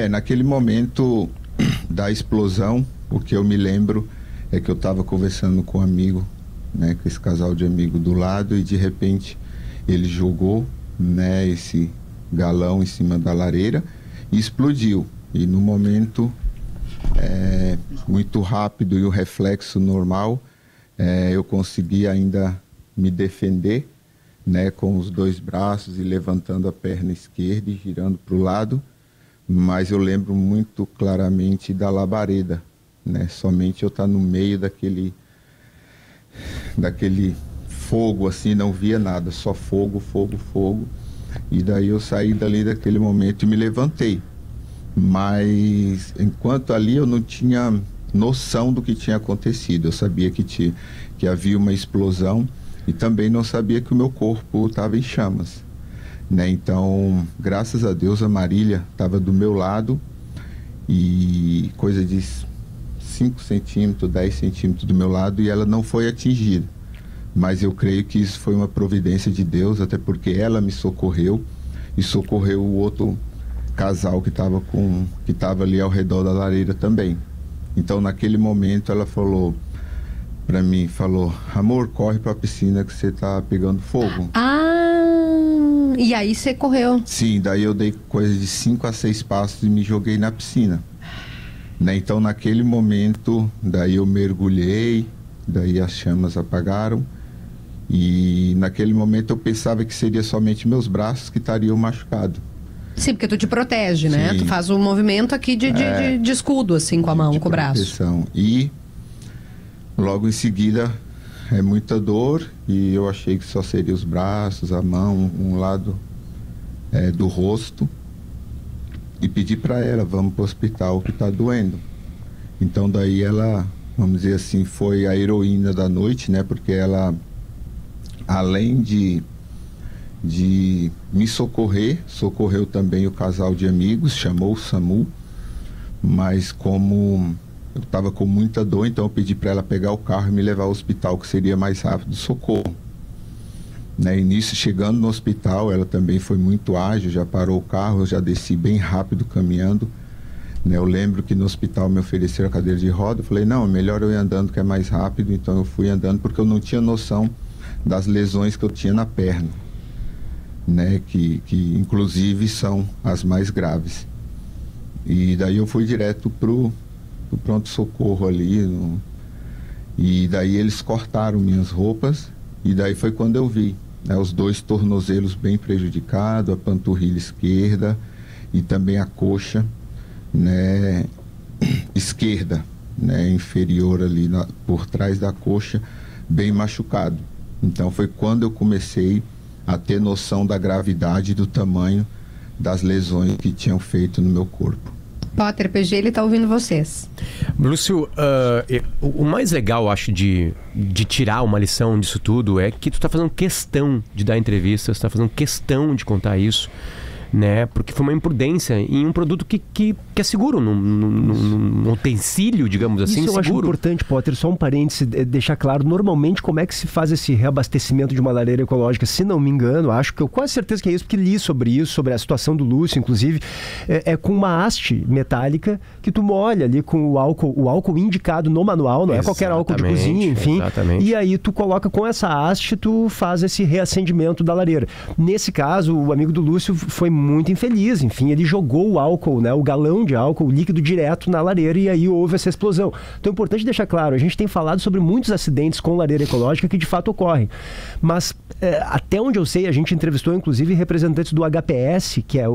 Naquele momento da explosão, o que eu me lembro é que eu estava conversando com um amigo, né, com esse casal de amigo do lado, e de repente ele jogou, né, esse galão em cima da lareira e explodiu. E no momento muito rápido e o reflexo normal, eu consegui ainda me defender, né, com os 2 braços e levantando a perna esquerda e girando para o lado. Mas eu lembro muito claramente da labareda, né? Somente eu estar no meio daquele fogo, assim, não via nada, só fogo, fogo, fogo. E daí eu saí dali daquele momento e me levantei. Mas enquanto ali eu não tinha noção do que tinha acontecido. Eu sabia que havia uma explosão e também não sabia que o meu corpo estava em chamas. Né? Então, graças a Deus, a Marília estava do meu lado e coisa de 5 centímetros, 10 centímetros do meu lado, e ela não foi atingida. Mas eu creio que isso foi uma providência de Deus, até porque ela me socorreu e socorreu o outro casal que estava ali ao redor da lareira também. Então, naquele momento, ela falou para mim, amor, corre para a piscina que você está pegando fogo. E aí você correu? Sim, daí eu dei coisa de 5 a 6 passos e me joguei na piscina. Né? Então, naquele momento, daí eu mergulhei, daí as chamas apagaram. E naquele momento eu pensava que seria somente meus braços que estariam machucados. Sim, porque tu te protege, né? Sim. Tu faz um movimento aqui de escudo, assim, com a mão, com o braço. Proteção. E logo em seguida muita dor, e eu achei que só seria os braços, a mão, um lado do rosto, e pedi para ela, vamos para o hospital que está doendo. Então daí ela, vamos dizer assim, foi a heroína da noite, né? Porque ela, além de me socorreu também o casal de amigos, chamou o SAMU, mas como eu estava com muita dor, então eu pedi para ela pegar o carro e me levar ao hospital, que seria mais rápido o socorro. Né? E nisso, chegando no hospital, ela também foi muito ágil, já parou o carro, eu já desci bem rápido caminhando. Né? Eu lembro que no hospital me ofereceram a cadeira de roda, eu falei, não, é melhor eu ir andando que é mais rápido, então eu fui andando porque eu não tinha noção das lesões que eu tinha na perna, né? Que inclusive são as mais graves. E daí eu fui direto pro pronto-socorro ali, e daí eles cortaram minhas roupas, e daí foi quando eu vi, né, os 2 tornozelos bem prejudicados, a panturrilha esquerda e também a coxa, né, esquerda, né, inferior ali por trás da coxa, bem machucado. Então foi quando eu comecei a ter noção da gravidade e do tamanho das lesões que tinham feito no meu corpo. Potter, PG, ele tá ouvindo vocês. Lúcio, o mais legal, acho, de tirar uma lição disso tudo é que tu tá fazendo questão de dar entrevistas, tu tá fazendo questão de contar isso, né? Porque foi uma imprudência em um produto que é seguro, num utensílio, digamos assim, isso eu seguro. acho importante, Potter, só um parêntese, deixar claro, normalmente como é que se faz esse reabastecimento de uma lareira ecológica, se não me engano, acho que eu quase certeza que é isso, porque li sobre isso, sobre a situação do Lúcio, inclusive, é com uma haste metálica que tu molha ali com o álcool indicado no manual, não é qualquer álcool de cozinha, enfim, exatamente. E aí tu coloca com essa haste, tu faz esse reacendimento da lareira. Nesse caso, o amigo do Lúcio foi muito infeliz, enfim, ele jogou o álcool, né, o galão de álcool líquido direto na lareira, e aí houve essa explosão. Então é importante deixar claro, a gente tem falado sobre muitos acidentes com lareira ecológica que de fato ocorrem, mas até onde eu sei, a gente entrevistou inclusive representantes do HPS, que é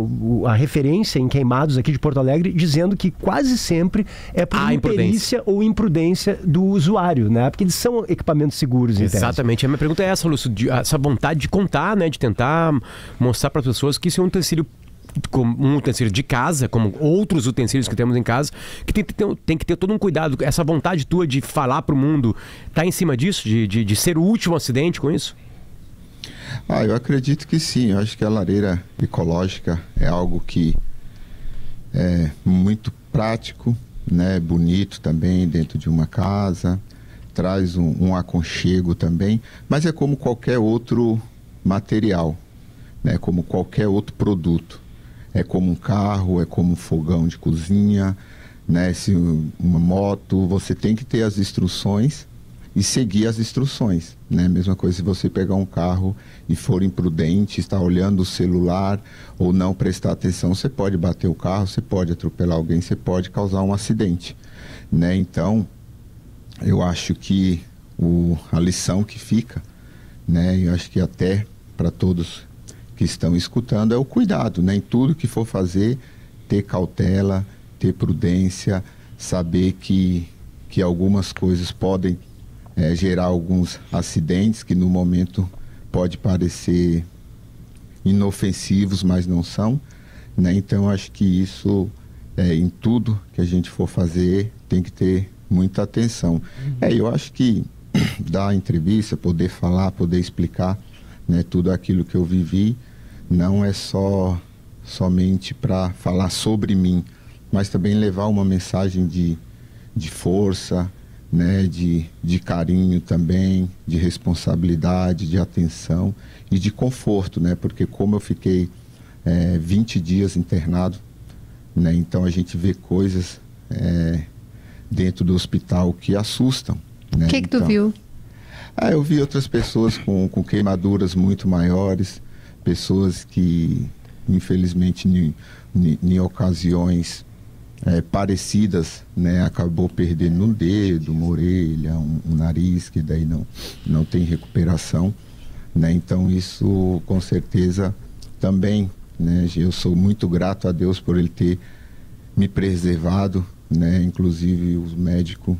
a referência em queimados aqui de Porto Alegre, dizendo que quase sempre é por imperícia ou imprudência do usuário, né, porque eles são equipamentos seguros. Exatamente, a minha pergunta é essa, Lúcio, essa vontade de contar, né, de tentar mostrar para as pessoas que isso é um utensílio de casa, como outros utensílios que temos em casa, que tem que ter todo um cuidado. Essa vontade tua de falar pro mundo, tá em cima disso? De ser o último acidente com isso? Eu acredito que sim. Eu acho que a lareira ecológica é algo que é muito prático, né? Bonito também dentro de uma casa, traz um aconchego também, mas é como qualquer outro material, né? Como qualquer outro produto. é como um carro, é como um fogão de cozinha, né? Se uma moto, você tem que ter as instruções e seguir as instruções, né? Mesma coisa se você pegar um carro e for imprudente, estar olhando o celular ou não prestar atenção, você pode bater o carro, você pode atropelar alguém, você pode causar um acidente, né? Então, eu acho que a lição que fica, né? Eu acho que até para todos que estão escutando é o cuidado, né? Em tudo que for fazer, ter cautela, ter prudência, saber que algumas coisas podem gerar alguns acidentes que no momento pode parecer inofensivos, mas não são, né? Então acho que isso em tudo que a gente for fazer tem que ter muita atenção. Eu acho que dar entrevista, poder falar, poder explicar, né, tudo aquilo que eu vivi, não é somente para falar sobre mim, mas também levar uma mensagem de força, né, de carinho também, de responsabilidade, de atenção e de conforto, né, porque como eu fiquei 20 dias internado, né, então a gente vê coisas dentro do hospital que assustam. Né? O que tu viu? Eu vi outras pessoas com queimaduras muito maiores, pessoas que, infelizmente, em ocasiões parecidas, né, acabou perdendo um dedo, uma orelha, um nariz, que daí não tem recuperação, né? Então isso, com certeza, também, né, eu sou muito grato a Deus por Ele ter me preservado, né? Inclusive os médicos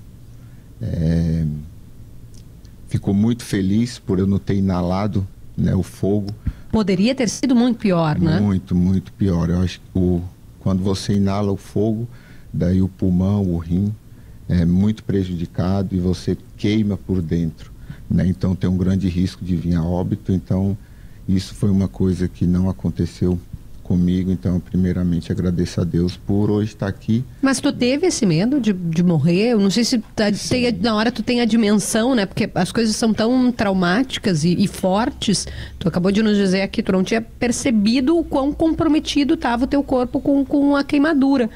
ficou muito feliz por eu não ter inalado, né, o fogo. Poderia ter sido muito pior, né? Muito, muito pior. Eu acho que quando você inala o fogo, daí o pulmão, o rim é muito prejudicado e você queima por dentro, né? Então tem um grande risco de vir a óbito. Então isso foi uma coisa que não aconteceu comigo. Então, primeiramente, agradeço a Deus por hoje estar aqui. Mas tu teve esse medo de morrer? Eu não sei se na hora tu tem a dimensão, né? Porque as coisas são tão traumáticas e fortes. Tu acabou de nos dizer aqui, tu não tinha percebido o quão comprometido estava o teu corpo com a queimadura.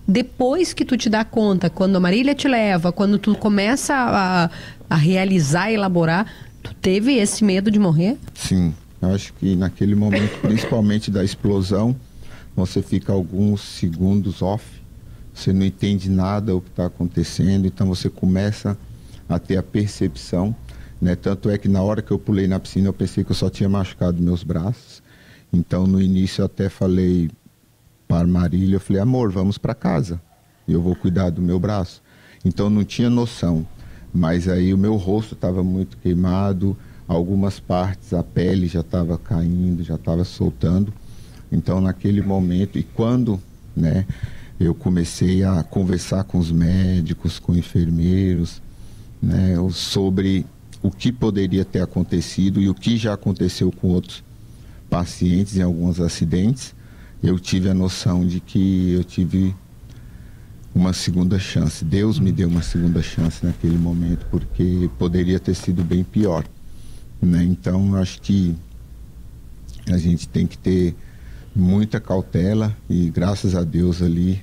Depois que tu te dá conta, quando a Marília te leva, quando tu começa a realizar, elaborar, tu teve esse medo de morrer? Sim. Eu acho que naquele momento, principalmente da explosão, você fica alguns segundos off, você não entende nada o que está acontecendo, então você começa a ter a percepção, né? Tanto é que na hora que eu pulei na piscina, eu pensei que eu só tinha machucado meus braços. Então no início eu até falei para Marília, eu falei, amor, vamos para casa, eu vou cuidar do meu braço. Então não tinha noção, mas aí o meu rosto estava muito queimado, algumas partes, a pele já estava caindo, já estava soltando. Então, naquele momento, e quando, né, eu comecei a conversar com os médicos, com enfermeiros, né, sobre o que poderia ter acontecido e o que já aconteceu com outros pacientes em alguns acidentes, eu tive a noção de que eu tive uma segunda chance. Deus me deu uma segunda chance naquele momento, porque poderia ter sido bem pior. Né? Então, acho que a gente tem que ter muita cautela e, graças a Deus, ali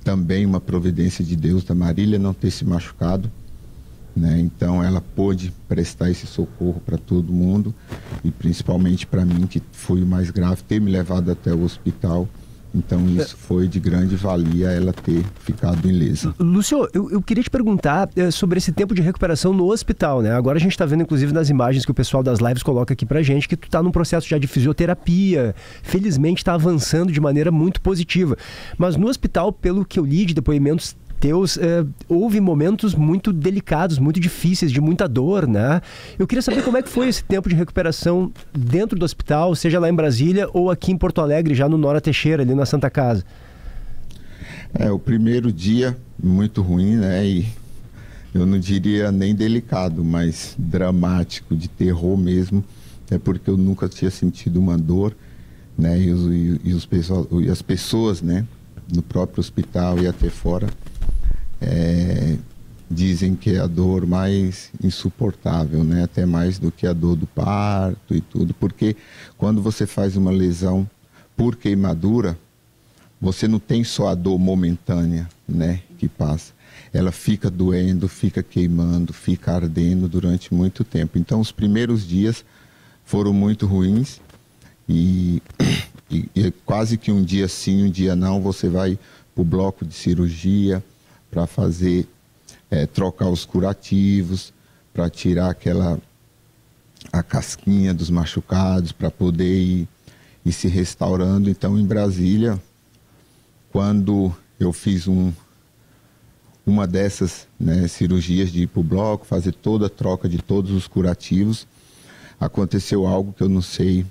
também uma providência de Deus da Marília não ter se machucado, né? Então ela pôde prestar esse socorro para todo mundo e principalmente para mim, que fui o mais grave, ter me levado até o hospital. Então isso foi de grande valia, ela ter ficado ilesa. Lúcio, eu queria te perguntar sobre esse tempo de recuperação no hospital, né? Agora a gente está vendo, inclusive, nas imagens que o pessoal das lives coloca aqui pra gente, que tu tá num processo já de fisioterapia, felizmente está avançando de maneira muito positiva. Mas no hospital, pelo que eu li de depoimentos teus, houve momentos muito delicados, muito difíceis, de muita dor, né? Eu queria saber como é que foi esse tempo de recuperação dentro do hospital, seja lá em Brasília ou aqui em Porto Alegre, já no Nora Teixeira, ali na Santa Casa. O primeiro dia muito ruim, né? E eu não diria nem delicado, mas dramático, de terror mesmo, porque eu nunca tinha sentido uma dor, né? E as pessoas, né, no próprio hospital e até fora, dizem que é a dor mais insuportável, né? Até mais do que a dor do parto e tudo, porque quando você faz uma lesão por queimadura, você não tem só a dor momentânea, né, que passa. Ela fica doendo, fica queimando, fica ardendo durante muito tempo. Então, os primeiros dias foram muito ruins e quase que um dia sim, um dia não, você vai para o bloco de cirurgia para fazer, trocar os curativos, para tirar a casquinha dos machucados, para poder ir se restaurando. Então, em Brasília, quando eu fiz uma dessas, né, cirurgias de ir para o bloco, fazer toda a troca de todos os curativos, aconteceu algo que eu não sei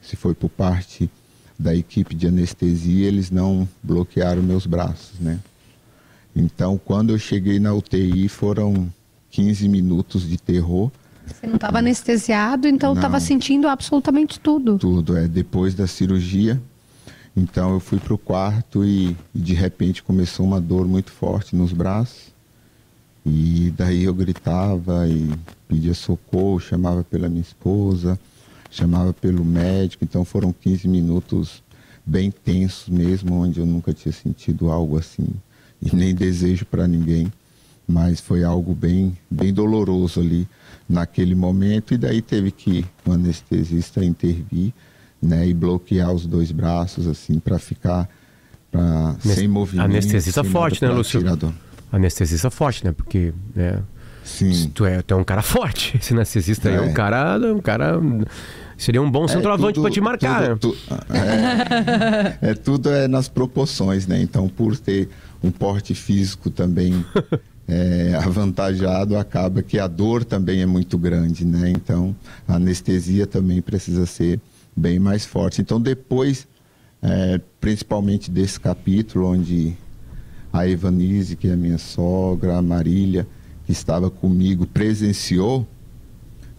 se foi por parte da equipe de anestesia, eles não bloquearam meus braços, né? Então, quando eu cheguei na UTI, foram 15 minutos de terror. Você não estava anestesiado, então estava sentindo absolutamente tudo. Tudo, depois da cirurgia. Então, eu fui para o quarto e de repente começou uma dor muito forte nos braços. E daí eu gritava e pedia socorro, chamava pela minha esposa, chamava pelo médico. Então, foram 15 minutos bem tensos mesmo, onde eu nunca tinha sentido algo assim. E nem desejo para ninguém. Mas foi algo bem doloroso ali naquele momento. E daí teve que o anestesista intervir, né, e bloquear os 2 braços, assim, para ficar sem movimento. Anestesista forte, né, Lúcio? Tirador. Anestesista forte, né? Porque, né? Sim. Tu é um cara forte. Esse anestesista aí é um cara. Seria um bom centroavante para te marcar. Tudo nas proporções, né? Então, por ter um porte físico também avantajado, acaba que a dor também é muito grande, né? Então, a anestesia também precisa ser bem mais forte. Então, depois, principalmente desse capítulo, onde a Evanise, que é a minha sogra, a Marília, que estava comigo, presenciou,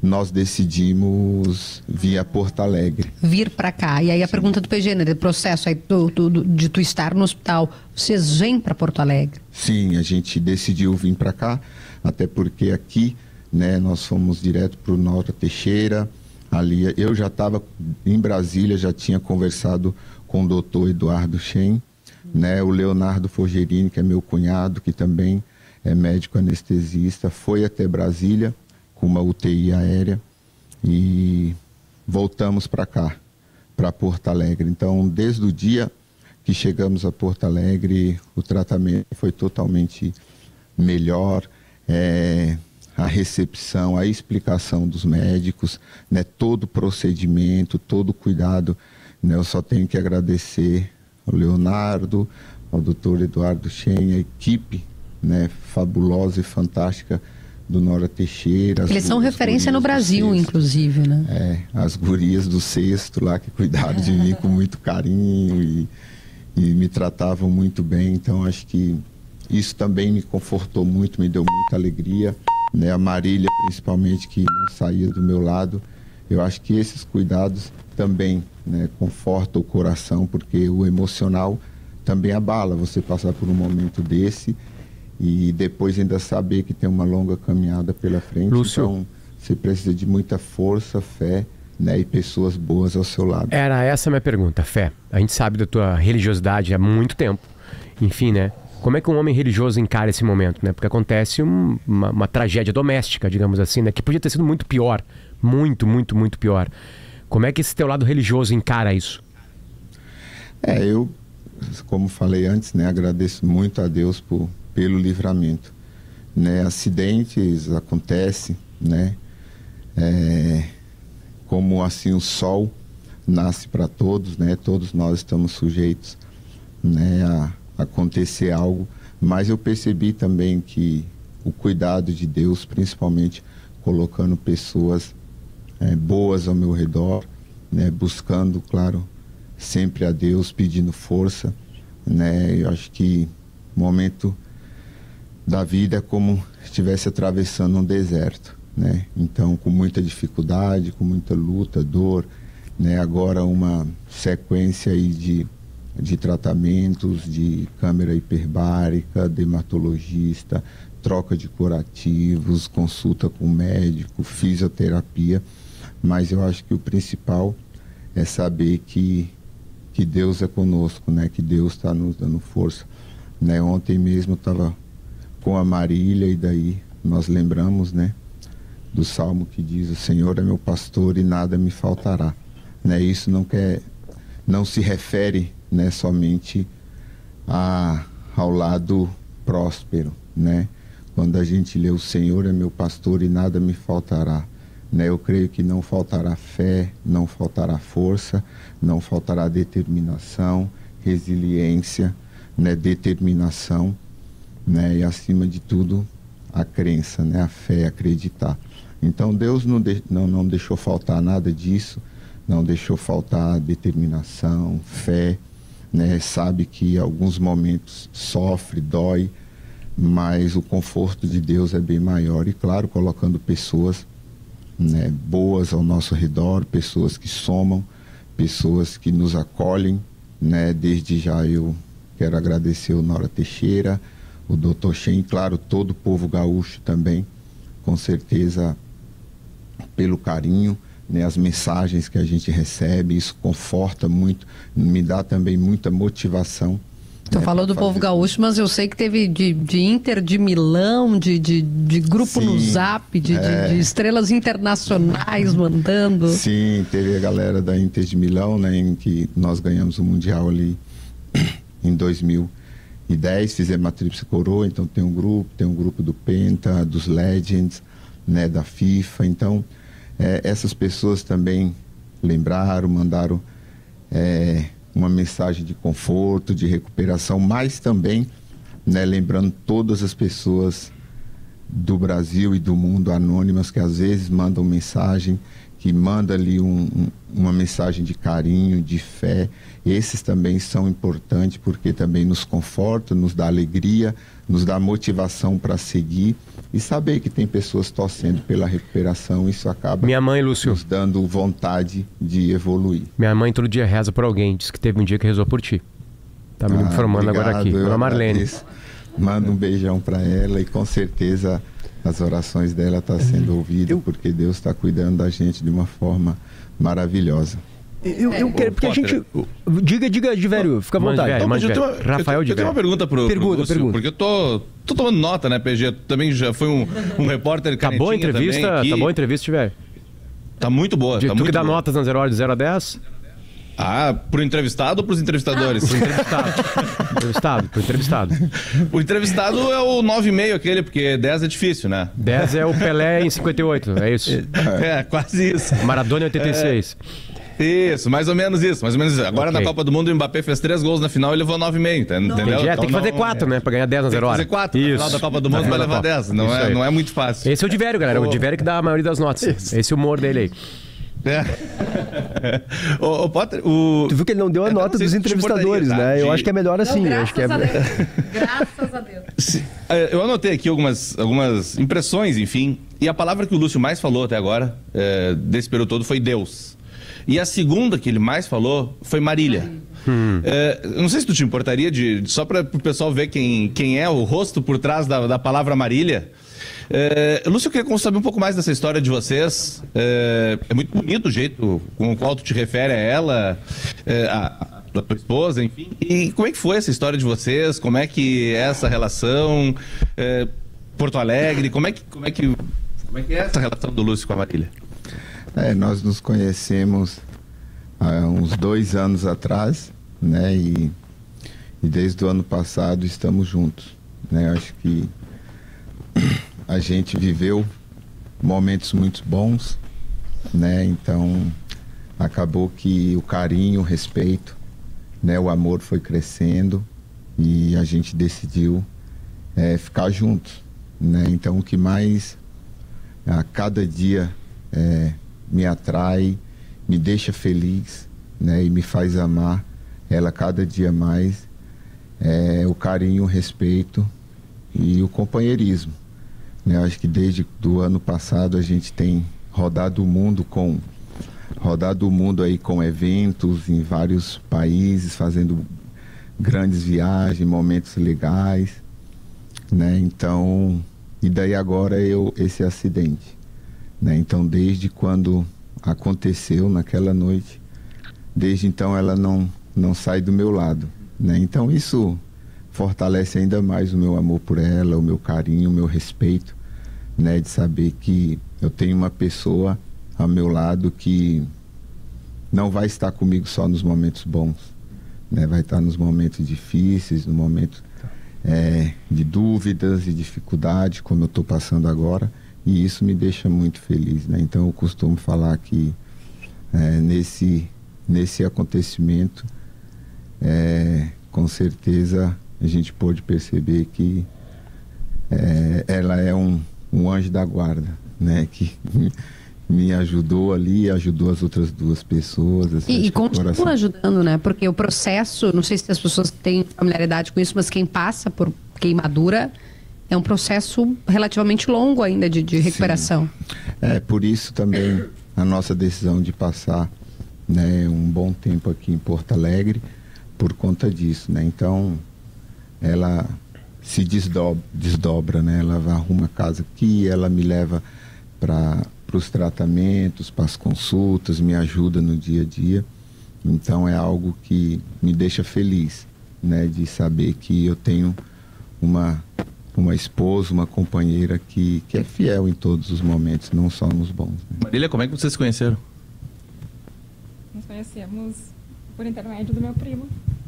nós decidimos vir a Porto Alegre. Vir para cá. E aí a pergunta do PG, né, do processo aí de tu estar no hospital, vocês vêm para Porto Alegre? Sim, a gente decidiu vir para cá, até porque aqui, né, nós fomos direto para o Nora Teixeira. Ali, eu já estava em Brasília, já tinha conversado com o doutor Eduardo Shen, né, o Leonardo Fogerini, que é meu cunhado, que também é médico anestesista, foi até Brasília com uma UTI aérea e voltamos para cá, para Porto Alegre. Então, desde o dia que chegamos a Porto Alegre, o tratamento foi totalmente melhor, a recepção, a explicação dos médicos, né, todo o procedimento, todo o cuidado, né, eu só tenho que agradecer ao Leonardo, ao doutor Eduardo Shen, a equipe, né, fabulosa e fantástica do Nora Teixeira. Eles são referência no Brasil, inclusive, né? As gurias do sexto lá, que cuidaram de mim com muito carinho e me tratavam muito bem. Então, acho que isso também me confortou muito, me deu muita alegria, né? A Marília, principalmente, que não saía do meu lado. Eu acho que esses cuidados também, né, confortam o coração, porque o emocional também abala você passar por um momento desse e depois ainda saber que tem uma longa caminhada pela frente. Lúcio. Então, você precisa de muita força, fé, né, e pessoas boas ao seu lado. Era essa a minha pergunta, fé. A gente sabe da tua religiosidade há muito tempo. Enfim, né? Como é que um homem religioso encara esse momento, né? Porque acontece uma tragédia doméstica, digamos assim, né? Que podia ter sido muito pior. Muito, muito, muito pior. Como é que esse teu lado religioso encara isso? Eu, como falei antes, né, agradeço muito a Deus pelo livramento, né? Acidentes acontecem, né? Como assim o sol nasce para todos, né? Todos nós estamos sujeitos, né, a acontecer algo, mas eu percebi também que o cuidado de Deus, principalmente colocando pessoas boas ao meu redor, né? Buscando, claro, sempre a Deus, pedindo força, né? Eu acho que o momento da vida é como se estivesse atravessando um deserto, né? Então, com muita dificuldade, com muita luta, dor, né? Agora uma sequência aí de tratamentos, de câmara hiperbárica, dermatologista, troca de curativos, consulta com médico, fisioterapia, mas eu acho que o principal é saber que que Deus é conosco, né? Que Deus está nos dando força, né? Ontem mesmo eu estava com a Marília e daí nós lembramos, né, do Salmo que diz: o Senhor é meu pastor e nada me faltará, né? Isso não se refere, né, somente ao lado próspero, né? Quando a gente lê: o Senhor é meu pastor e nada me faltará, né? Eu creio que não faltará fé, não faltará força, não faltará determinação, resiliência, né? Determinação, né? E acima de tudo a crença, né? A fé, acreditar. Então Deus não deixou faltar nada disso, não deixou faltar determinação, fé, né? Sabe que em alguns momentos sofre, dói, mas o conforto de Deus é bem maior. E claro, colocando pessoas, né, boas ao nosso redor, pessoas que somam, pessoas que nos acolhem, né? Desde já eu quero agradecer o Nora Teixeira, o Dr. Shen, claro, todo o povo gaúcho também, com certeza, pelo carinho, né, as mensagens que a gente recebe, isso conforta muito, me dá também muita motivação. Tu falou do povo gaúcho, mas eu sei que teve de Inter de Milão, de grupo, sim, no Zap, de estrelas internacionais mandando. Sim, teve a galera da Inter de Milão, né, em que nós ganhamos o Mundial ali em 2010, fizemos a Tríplice Coroa, então tem um grupo do Penta, dos Legends, né, da FIFA. Então essas pessoas também lembraram, mandaram uma mensagem de conforto, de recuperação, mas também, né, lembrando todas as pessoas do Brasil e do mundo anônimas que às vezes mandam mensagem, que manda ali uma mensagem de carinho, de fé. Esses também são importantes porque também nos confortam, nos dá alegria, nos dá motivação para seguir e saber que tem pessoas torcendo pela recuperação. Isso acaba, minha mãe, Lúcio, nos dando vontade de evoluir. Minha mãe todo dia reza por alguém, diz que teve um dia que rezou por ti. Tá me informando agora aqui. Dona Marlene. Manda um beijão para ela e com certeza as orações dela estão sendo ouvidas, porque Deus está cuidando da gente de uma forma maravilhosa. Eu quero, porque Potter, a gente... Diga, de velho, fica à vontade. Rafael de velho. Eu tenho uma pergunta pro Lúcio, porque eu tô tomando nota, né, PG? Também já foi um repórter canetinha. Tá boa a entrevista, também, tá boa a entrevista, velho. Tá muito boa. Tu muito que dá boa. notas na 0 hora de 0 a 10? Ah, pro entrevistado ou pros entrevistadores? Pro entrevistado. Pro entrevistado. O entrevistado é o 9,5 aquele, porque 10 é difícil, né? 10 é o Pelé em 58, é isso? É, quase isso. Maradona em 86. Isso, mais ou menos isso. Agora okay. Na Copa do Mundo o Mbappé fez 3 gols na final e levou 9,5, entendeu? Então, tem que fazer 4, né? Pra ganhar 10 na 0 hora. Tem que fazer 4 no final da Copa do Mundo, vai levar 10. Não é muito fácil. Esse é o Divério, galera. O Divério que dá a maioria das notas. Esse é o humor dele aí. O Potter, Tu viu que ele não deu a nota dos entrevistadores, né? Eu acho que é melhor assim. Não, acho que é... Graças a Deus. Eu anotei aqui algumas impressões, enfim. E a palavra que o Lúcio mais falou até agora, desse período todo, foi Deus. E a segunda que ele mais falou foi Marília. Não sei se tu te importaria só para o pessoal ver quem é o rosto por trás da palavra Marília. Lúcio, eu queria saber um pouco mais dessa história de vocês. É muito bonito o jeito com o qual tu te refere a ela, a tua esposa, enfim. E como é que foi essa história de vocês? Como é que é essa relação? Porto Alegre, como é que é essa relação do Lúcio com a Marília? Nós nos conhecemos há uns 2 anos atrás, né? E desde o ano passado estamos juntos, né? Acho que a gente viveu momentos muito bons, né? Então acabou que o carinho, o respeito, né? O amor foi crescendo e a gente decidiu ficar juntos, né? Então o que mais a cada dia me atrai, me deixa feliz, né? E me faz amar ela cada dia mais, o carinho, o respeito e o companheirismo, né? Acho que desde o ano passado a gente tem rodado o mundo aí com eventos em vários países, fazendo grandes viagens, momentos legais, né? Então, e daí agora esse acidente, né? Então, desde quando aconteceu naquela noite, desde então ela não não sai do meu lado, né? Então isso fortalece ainda mais o meu amor por ela, o meu carinho, o meu respeito, né? De saber que eu tenho uma pessoa ao meu lado que não vai estar comigo só nos momentos bons, né? Vai estar nos momentos difíceis, no momento de dúvidas e dificuldade, como eu estou passando agora, e isso me deixa muito feliz, né? Então eu costumo falar que nesse acontecimento, com certeza a gente pôde perceber que ela é um anjo da guarda, né? Que me ajudou ali, ajudou as outras duas pessoas. E continua ajudando, né? Porque o processo, não sei se as pessoas têm familiaridade com isso, mas quem passa por queimadura é um processo relativamente longo ainda de recuperação. Sim. Por isso também a nossa decisão de passar, né, um bom tempo aqui em Porto Alegre, por conta disso, né? Então, ela se desdobra, né? Ela arruma casa aqui, ela me leva para os tratamentos, para as consultas, me ajuda no dia a dia. Então é algo que me deixa feliz, né? De saber que eu tenho uma esposa, uma companheira que é fiel em todos os momentos, não só nos bons, né? Marília, como é que vocês se conheceram? Nós conhecemos por intermédio do meu primo,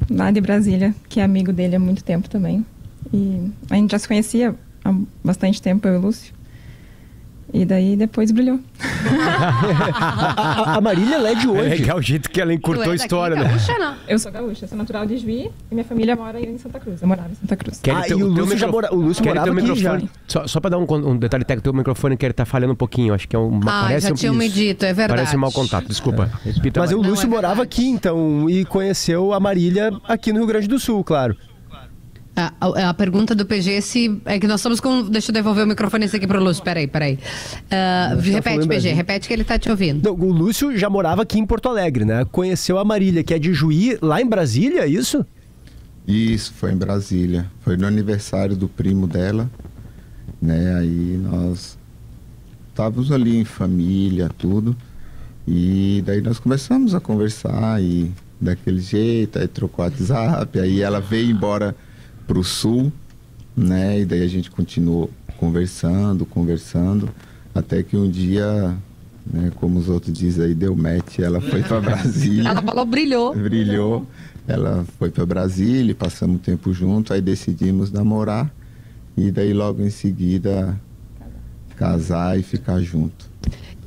lá de Brasília, que é amigo dele há muito tempo também. E a gente já se conhecia há bastante tempo, eu e o Lúcio. E daí depois brilhou. A Marília, ela é de onde? É legal o jeito que ela encurtou a história, né? Gaúcha, não? Eu sou gaúcha, sou natural de Juí e minha família mora em Santa Cruz. Eu morava em Santa Cruz. E o Lúcio morava aqui já. Só para dar um detalhe técnico, teu microfone que ele tá falhando um pouquinho, acho que é parece já tinham me dito, é verdade. Parece um mau contato, desculpa. Repita. Mas o Lúcio morava aqui, então, e conheceu a Marília aqui no Rio Grande do Sul, claro. A pergunta do PG é que nós estamos com... Deixa eu devolver o microfone esse aqui pro Lúcio. Peraí. Repete, PG. Repete que ele tá te ouvindo. Não, o Lúcio já morava aqui em Porto Alegre, né? Conheceu a Marília, que é de Juí, lá em Brasília, é isso? Isso, foi em Brasília. Foi no aniversário do primo dela, né? Aí nós estávamos ali em família, tudo. E daí nós começamos a conversar e daquele jeito, aí trocou WhatsApp, aí ela veio embora pro sul, né? E daí a gente continuou conversando, até que um dia, né, como os outros dizem aí, deu match, ela foi para Brasília. Ela falou, brilhou. Brilhou. Ela foi para Brasília, passamos um tempo junto, aí decidimos namorar e daí logo em seguida casar e ficar junto.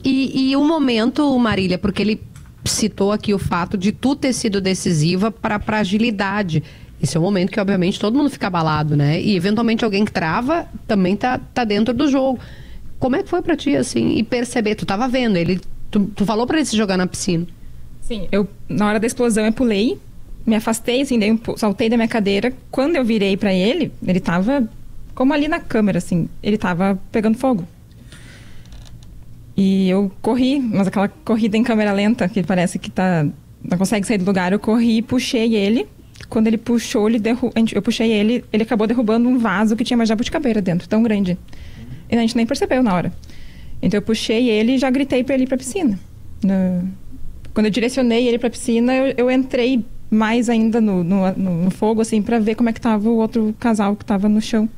E o momento, Marília, porque ele citou aqui o fato de tu ter sido decisiva para a agilidade. Esse é um momento que, obviamente, todo mundo fica abalado, né? E, eventualmente, alguém que trava também tá dentro do jogo. Como é que foi pra ti, assim, e perceber? Tu tava vendo ele... Tu falou pra ele se jogar na piscina. Sim, na hora da explosão, eu pulei, me afastei, assim, saltei da minha cadeira. Quando eu virei pra ele tava como ali na câmera, assim. Ele tava pegando fogo. E eu corri, mas aquela corrida em câmera lenta, que parece que não consegue sair do lugar. Eu corri e puxei ele. Quando ele puxou, eu puxei ele acabou derrubando um vaso que tinha uma jabuticabeira dentro, tão grande. E a gente nem percebeu na hora. Então eu puxei ele e já gritei para ele ir pra piscina. Quando eu direcionei ele pra piscina, eu entrei mais ainda no fogo, assim, para ver como é que tava o outro casal que tava no chão.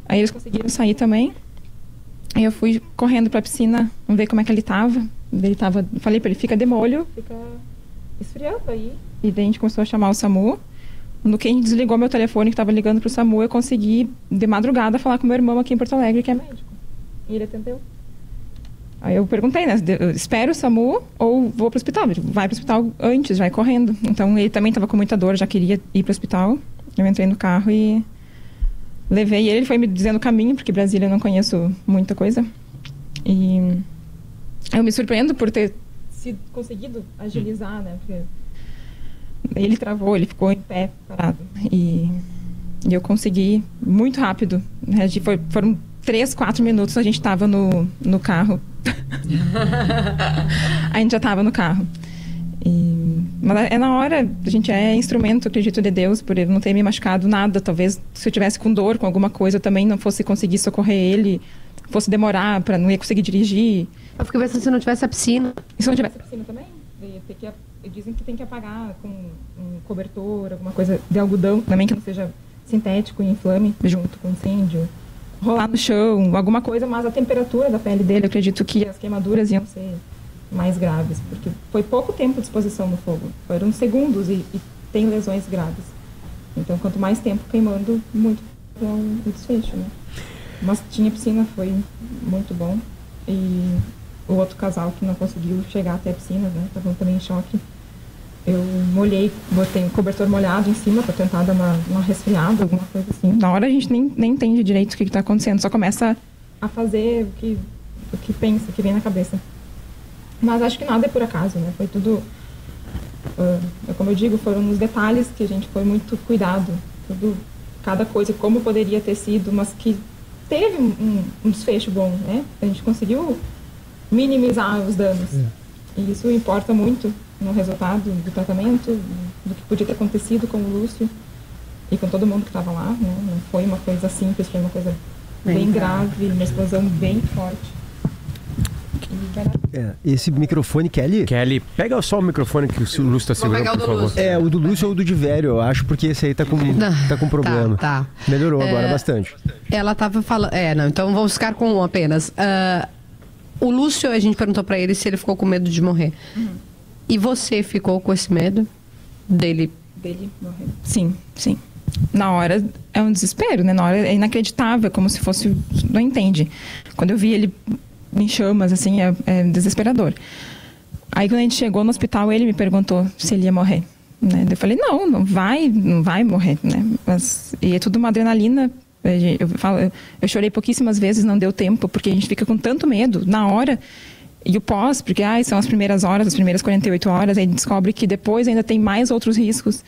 Aí eles conseguiram sair também. Aí eu fui correndo pra piscina, ver como é que ele tava. Falei pra ele, fica de molho, fica esfriando aí. E daí a gente começou a chamar o SAMU. No que a gente desligou meu telefone, que estava ligando pro SAMU, eu consegui, de madrugada, falar com meu irmão aqui em Porto Alegre, que é médico. E ele atendeu. Aí eu perguntei, né? Espero o SAMU ou vou pro hospital? Vai pro hospital antes, vai correndo. Então ele também estava com muita dor, já queria ir pro hospital. Eu entrei no carro e levei ele. Ele foi me dizendo o caminho, porque Brasília eu não conheço muita coisa. E eu me surpreendo por ter conseguido agilizar, né? Porque ele travou, ele ficou em pé, parado. E eu consegui muito rápido. Né? Foram 3, 4 minutos, a gente estava no carro. A gente já estava no carro. Mas é na hora, a gente é instrumento, acredito, de Deus, por ele não ter me machucado nada. Talvez se eu tivesse com dor, com alguma coisa, eu também não fosse conseguir socorrer ele, fosse demorar, não ia conseguir dirigir. Eu fiquei pensando se não tivesse a piscina. E se não tivesse a piscina também? Eu ia ter que dizem que tem que apagar com um cobertor, alguma coisa de algodão, também que não seja sintético e inflame junto com incêndio. Rolar no chão, alguma coisa, mas a temperatura da pele dele, eu acredito que as queimaduras iam ser mais graves, porque foi pouco tempo de exposição no fogo, foram segundos e tem lesões graves. Então, quanto mais tempo queimando, muito é o desfecho, né? Mas tinha piscina, foi muito bom. E o outro casal que não conseguiu chegar até a piscina, né? Estavam também em choque. Eu molhei, botei um cobertor molhado em cima para tentar dar uma resfriada, alguma coisa assim. Na hora a gente nem entende direito o que está acontecendo, só começa a fazer o que pensa, o que vem na cabeça. Mas acho que nada é por acaso, né? Foi tudo, como eu digo, foram nos detalhes que a gente foi muito cuidado. Cada coisa como poderia ter sido, mas que teve um desfecho bom, né? A gente conseguiu minimizar os danos. E isso importa muito no resultado do tratamento, do que podia ter acontecido com o Lúcio e com todo mundo que estava lá, né? Não foi uma coisa simples, foi uma coisa bem grave, uma explosão bem forte. Esse microfone, Kelly, pega só o microfone que o Lúcio está segurando, por favor. O do Lúcio ou o do Divério, eu acho, porque esse aí tá com problema. Tá. Melhorou agora bastante. Ela tava falando... não, então vamos ficar com um apenas. O Lúcio, a gente perguntou pra ele se ele ficou com medo de morrer. E você ficou com esse medo dele morrer? Sim. Na hora é um desespero, né? Na hora é inacreditável, como se fosse... Não entende. Quando eu vi ele em chamas, assim, é desesperador. Aí quando a gente chegou no hospital, ele me perguntou se ele ia morrer, né? Eu falei, não vai morrer, né? E é tudo uma adrenalina. Eu chorei pouquíssimas vezes, não deu tempo, porque a gente fica com tanto medo na hora. E o pós, porque são as primeiras horas, as primeiras 48 horas, aí descobre que depois ainda tem mais outros riscos.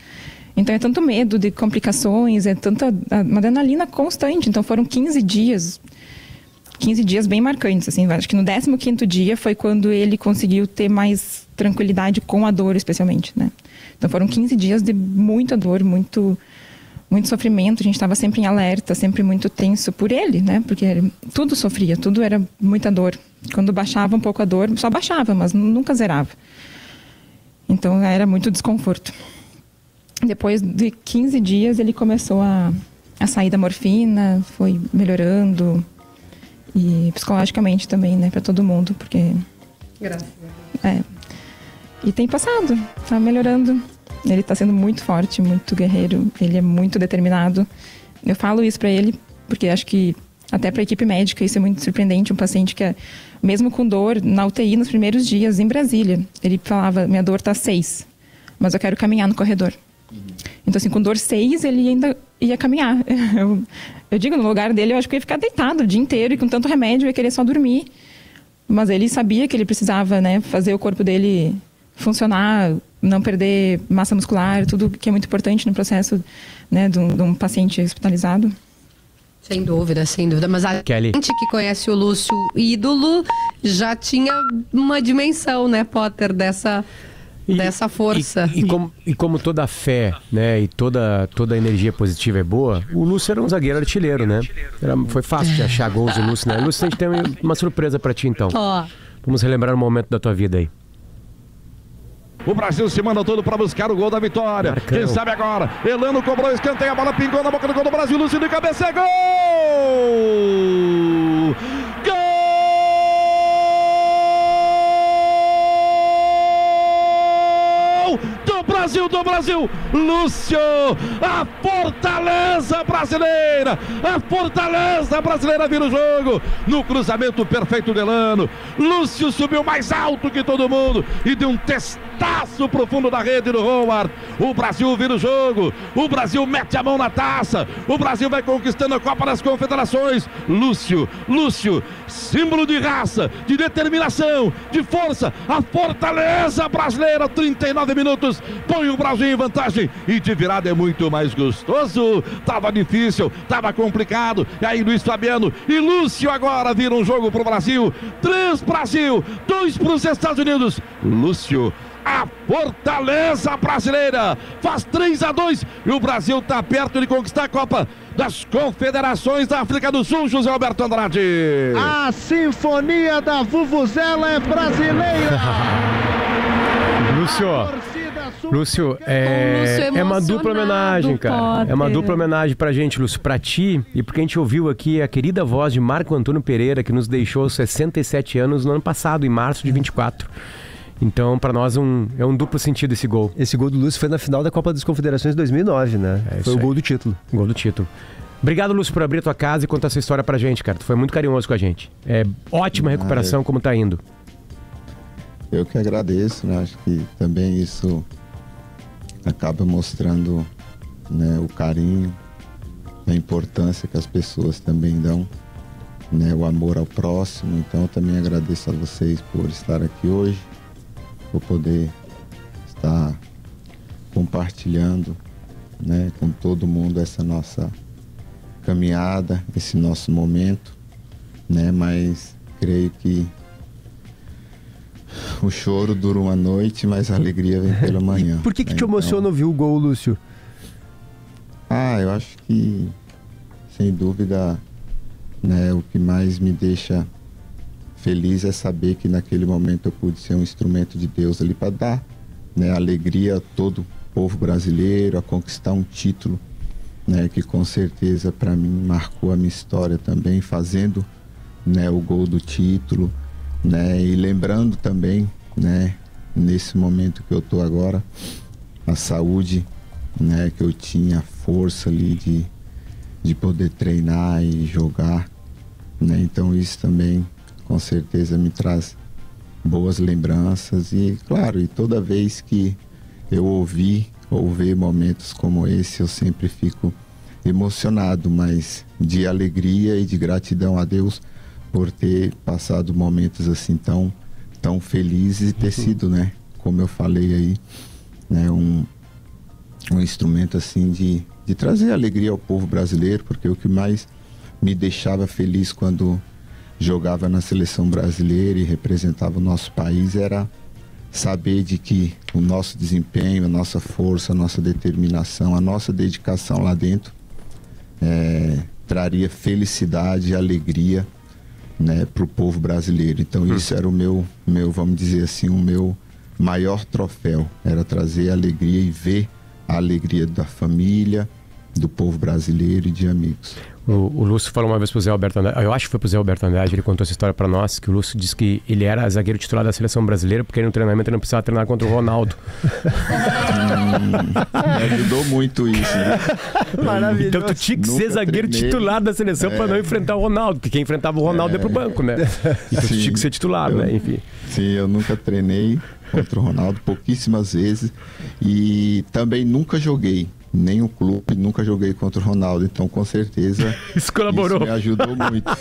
Então é tanto medo de complicações, é tanta uma adrenalina constante. Então foram 15 dias bem marcantes, assim. Acho que no 15º dia foi quando ele conseguiu ter mais tranquilidade com a dor, especialmente, né? Então foram 15 dias de muita dor, muito sofrimento. A gente estava sempre em alerta, sempre muito tenso por ele, né? Porque tudo sofria, tudo era muita dor. Quando baixava um pouco a dor, só baixava, mas nunca zerava. Então era muito desconforto. Depois de 15 dias ele começou a sair da morfina, foi melhorando. E psicologicamente também, né, para todo mundo, porque... Graças a Deus. E tem passado, tá melhorando. Ele tá sendo muito forte, muito guerreiro, ele é muito determinado. Eu falo isso para ele, porque acho que até para a equipe médica isso é muito surpreendente. Um paciente que, mesmo com dor, na UTI nos primeiros dias, em Brasília, ele falava, minha dor tá 6, mas eu quero caminhar no corredor. Então, assim, com dor 6, ele ainda ia caminhar. Eu digo, no lugar dele, eu acho que eu ia ficar deitado o dia inteiro e com tanto remédio, eu ia querer só dormir. Mas ele sabia que ele precisava, né, fazer o corpo dele funcionar, não perder massa muscular, tudo que é muito importante no processo, né, de um paciente hospitalizado. Sem dúvida. Mas a gente que conhece o Lúcio ídolo já tinha uma dimensão, né, Potter, dessa força. E como toda a fé, né, e toda a energia positiva é boa, o Lúcio era um zagueiro artilheiro, né? Foi fácil de achar gols do Lúcio, né? Lúcio, a gente tem uma surpresa pra ti, então. Vamos relembrar um momento da tua vida aí. O Brasil se manda todo para buscar o gol da vitória. Marcão. Quem sabe agora? Elano cobrou, escanteio, a bola pingou na boca do gol do Brasil. Lúcio de cabeça, gol! Gol! Do Brasil, Lúcio, a fortaleza brasileira vira o jogo, no cruzamento perfeito do Elano. Lúcio subiu mais alto que todo mundo e deu um testaço pro fundo da rede do Howard. O Brasil vira o jogo, o Brasil mete a mão na taça, o Brasil vai conquistando a Copa das Confederações. Lúcio, símbolo de raça, de determinação, de força, a fortaleza brasileira. 39 minutos, põe o Brasil em vantagem e de virada é muito mais gostoso. Tava difícil, tava complicado, e aí Luiz Fabiano e Lúcio agora viram um jogo pro Brasil. 3 Brasil, 2 pros Estados Unidos. Lúcio, a fortaleza brasileira, faz 3-2 e o Brasil tá perto de conquistar a Copa das Confederações da África do Sul. José Alberto Andrade. A sinfonia da vuvuzela é brasileira. Lúcio, é uma dupla homenagem, cara. Potter. É uma dupla homenagem pra gente, Lúcio, pra ti e porque a gente ouviu aqui a querida voz de Marco Antônio Pereira, que nos deixou aos 67 anos no ano passado, em março de 24. Então, pra nós, é um duplo sentido esse gol. Esse gol do Lúcio foi na final da Copa das Confederações de 2009, né? Foi o gol do título. Gol do título. Obrigado, Lúcio, por abrir a tua casa e contar essa história pra gente, cara. Tu foi muito carinhoso com a gente. É ótima recuperação, como tá indo. Eu que agradeço, né? Acho que também isso acaba mostrando, né, o carinho, a importância que as pessoas também dão, né, o amor ao próximo. Então eu também agradeço a vocês por estar aqui hoje, por poder estar compartilhando, né, com todo mundo essa nossa caminhada, esse nosso momento, né, mas creio que o choro dura uma noite, mas a alegria vem pela manhã. Por que te emociona ouvir o gol, Lúcio? Eu acho que, sem dúvida, né, o que mais me deixa feliz é saber que naquele momento eu pude ser um instrumento de Deus ali para dar, né, alegria a todo o povo brasileiro, a conquistar um título, né, que com certeza para mim marcou a minha história também, fazendo, né, o gol do título, né, e lembrando também, né, nesse momento que eu tô agora, a saúde, né, que eu tinha, a força ali de poder treinar e jogar, né, então isso também com certeza me traz boas lembranças e claro, e toda vez que eu ouvir ou ver momentos como esse, eu sempre fico emocionado, mas de alegria e de gratidão a Deus por ter passado momentos assim tão felizes e ter sido, né, como eu falei aí, né, um instrumento assim de trazer alegria ao povo brasileiro, porque o que mais me deixava feliz quando jogava na seleção brasileira e representava o nosso país era saber de que o nosso desempenho, a nossa força, a nossa determinação, a nossa dedicação lá dentro traria felicidade e alegria, né, para o povo brasileiro. Então isso era o meu, vamos dizer assim, o meu maior troféu, era trazer alegria e ver a alegria da família, do povo brasileiro e de amigos. O Lúcio falou uma vez pro Zé Alberto Andrade, eu acho que foi pro Zé Alberto Andrade, ele contou essa história pra nós, que o Lúcio disse que ele era zagueiro titular da seleção brasileira porque no treinamento ele não precisava treinar contra o Ronaldo. Me ajudou muito isso, né? Maravilhoso. Então tu tinha que ser zagueiro titular da seleção pra não enfrentar o Ronaldo, porque quem enfrentava o Ronaldo ia pro banco, né? Então tu tinha que ser titular, né? Enfim. Sim, eu nunca treinei contra o Ronaldo, pouquíssimas vezes, e também nunca joguei nenhum clube, nunca joguei contra o Ronaldo, então com certeza isso colaborou. Isso me ajudou muito,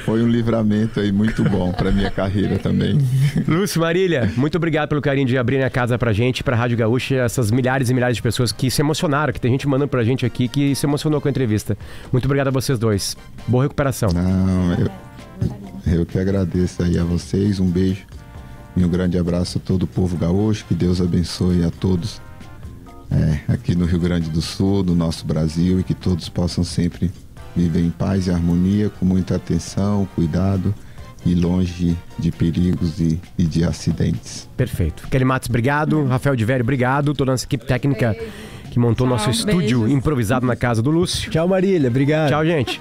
foi um livramento aí muito bom pra minha carreira também. Lúcio, Marília, muito obrigado pelo carinho de abrir a casa pra gente, pra Rádio Gaúcha, essas milhares e milhares de pessoas que se emocionaram, que tem gente mandando pra gente aqui que se emocionou com a entrevista. Muito obrigado a vocês dois. Boa recuperação. Eu que agradeço aí a vocês, um beijo e um grande abraço a todo o povo gaúcho, que Deus abençoe a todos aqui no Rio Grande do Sul, no nosso Brasil, e que todos possam sempre viver em paz e harmonia, com muita atenção, cuidado e longe de perigos e de acidentes. Perfeito. Kelly Matos, obrigado. Rafael de Vério, obrigado. Toda a nossa equipe técnica que montou nosso estúdio improvisado na casa do Lúcio. Tchau, Marília. Obrigado. Tchau, gente.